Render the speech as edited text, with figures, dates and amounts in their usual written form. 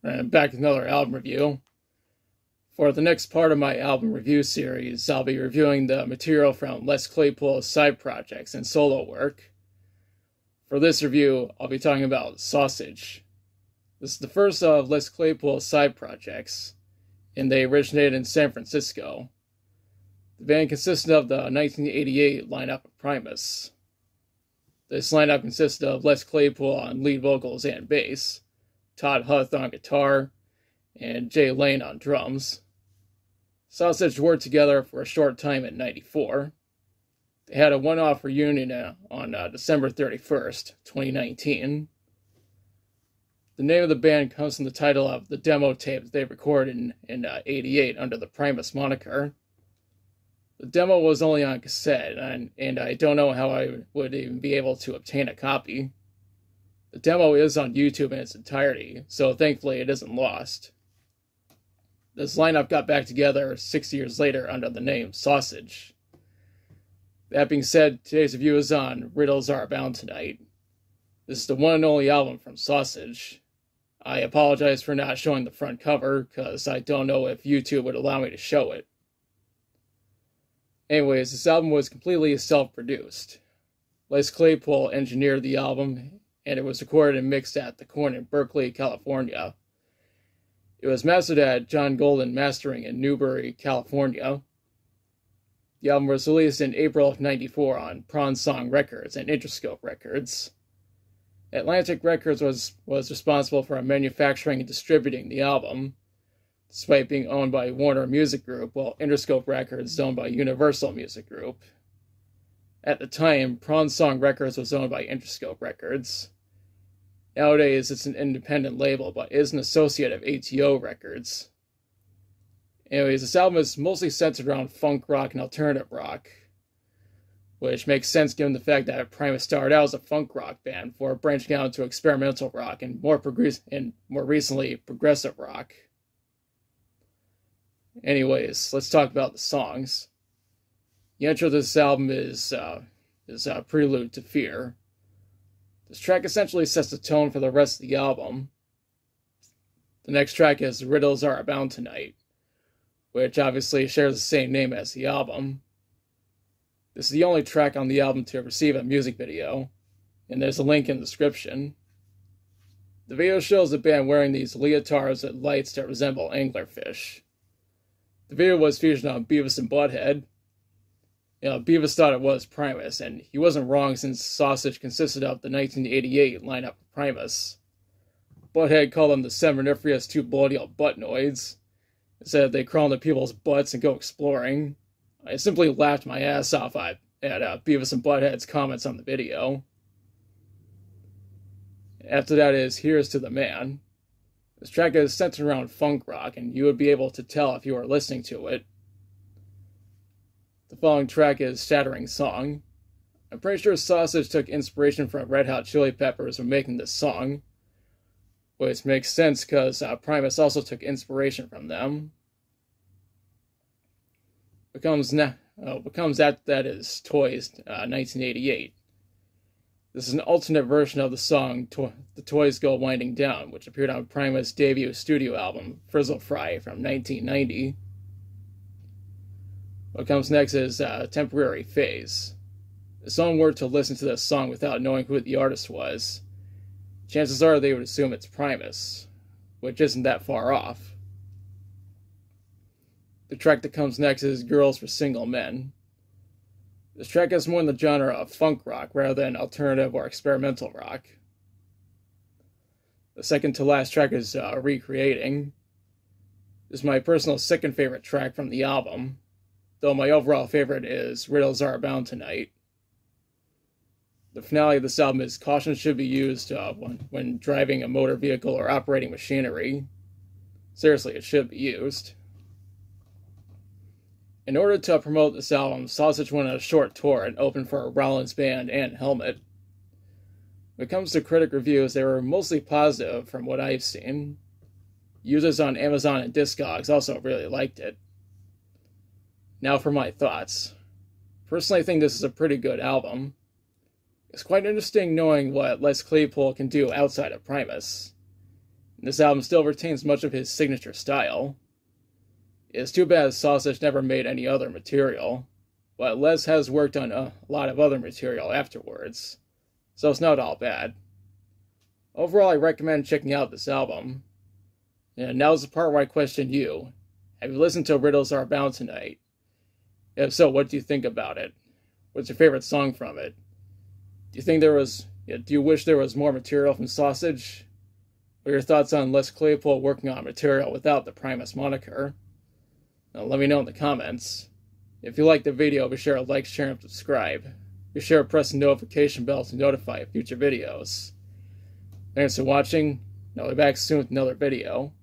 And back with another album review. For the next part of my album review series, I'll be reviewing the material from Les Claypool's side projects and solo work. For this review, I'll be talking about Sausage. This is the first of Les Claypool's side projects, and they originated in San Francisco. The band consisted of the 1988 lineup of Primus. This lineup consisted of Les Claypool on lead vocals and bass, Todd Huth on guitar, and Jay Lane on drums. Sausage worked together for a short time in '94. They had a one-off reunion on December 31st, 2019. The name of the band comes from the title of the demo tape that they recorded in '88 under the Primus moniker. The demo was only on cassette, and I don't know how I would even be able to obtain a copy. The demo is on YouTube in its entirety, so thankfully it isn't lost. This lineup got back together 6 years later under the name Sausage. That being said, today's review is on Riddles Are Abound Tonight. This is the one and only album from Sausage. I apologize for not showing the front cover, because I don't know if YouTube would allow me to show it. Anyways, this album was completely self-produced. Les Claypool engineered the album, and it was recorded and mixed at The Corn in Berkeley, California. It was mastered at John Golden Mastering in Newberry, California. The album was released in April of '94 on Prawn Song Records and Interscope Records. Atlantic Records was responsible for manufacturing and distributing the album, despite being owned by Warner Music Group, while Interscope Records is owned by Universal Music Group. At the time, Prawn Song Records was owned by Interscope Records. Nowadays, it's an independent label, but is an associate of ATO Records. Anyways, this album is mostly centered around funk rock and alternative rock, which makes sense given the fact that Primus started out as a funk rock band before branching out into experimental rock and more recently progressive rock. Anyways, let's talk about the songs. The intro to this album is a prelude to Fear. This track essentially sets the tone for the rest of the album. The next track is Riddles Are Abound Tonight, which obviously shares the same name as the album. This is the only track on the album to receive a music video, and there's a link in the description. The video shows the band wearing these leotards with lights that resemble anglerfish. The video was featured on Beavis and Butthead. Beavis thought it was Primus, and he wasn't wrong since Sausage consisted of the 1988 lineup of Primus. Butthead called them the seminiferous two bloody buttnoids. It said they crawl into people's butts and go exploring. I simply laughed my ass off at Beavis and Butthead's comments on the video. After that is Here's to the Man. This track is centered around funk rock, and you would be able to tell if you were listening to it. The following track is Shattering Song. I'm pretty sure Sausage took inspiration from Red Hot Chili Peppers when making this song, which makes sense because Primus also took inspiration from them. What comes after that is Toys, 1988. This is an alternate version of the song The Toys Go Winding Down, which appeared on Primus' debut studio album, Frizzle Fry, from 1990. What comes next is Temporary Phase. If someone were to listen to this song without knowing who the artist was, chances are they would assume it's Primus, which isn't that far off. The track that comes next is Girls for Single Men. This track is more in the genre of funk rock rather than alternative or experimental rock. The second to last track is Recreating. This is my personal second favorite track from the album, though my overall favorite is Riddles Are Abound Tonight. The finale of this album is Caution should be used when driving a motor vehicle or operating machinery. Seriously, it should be used. In order to promote this album, Sausage went on a short tour and opened for Rollins Band and Helmet. When it comes to critic reviews, they were mostly positive from what I've seen. Users on Amazon and Discogs also really liked it. Now for my thoughts. Personally, I think this is a pretty good album. It's quite interesting knowing what Les Claypool can do outside of Primus. This album still retains much of his signature style. It's too bad Sausage never made any other material, but Les has worked on a lot of other material afterwards, so it's not all bad. Overall, I recommend checking out this album. And now's the part where I question you. Have you listened to Riddles or Abound tonight? If so, what do you think about it? What's your favorite song from it? Do you wish there was more material from Sausage? What are your thoughts on Les Claypool working on material without the Primus moniker? Now, let me know in the comments. If you liked the video, be sure to like, share, and subscribe. Be sure to press the notification bell to notify future videos. Thanks for watching. I'll be back soon with another video.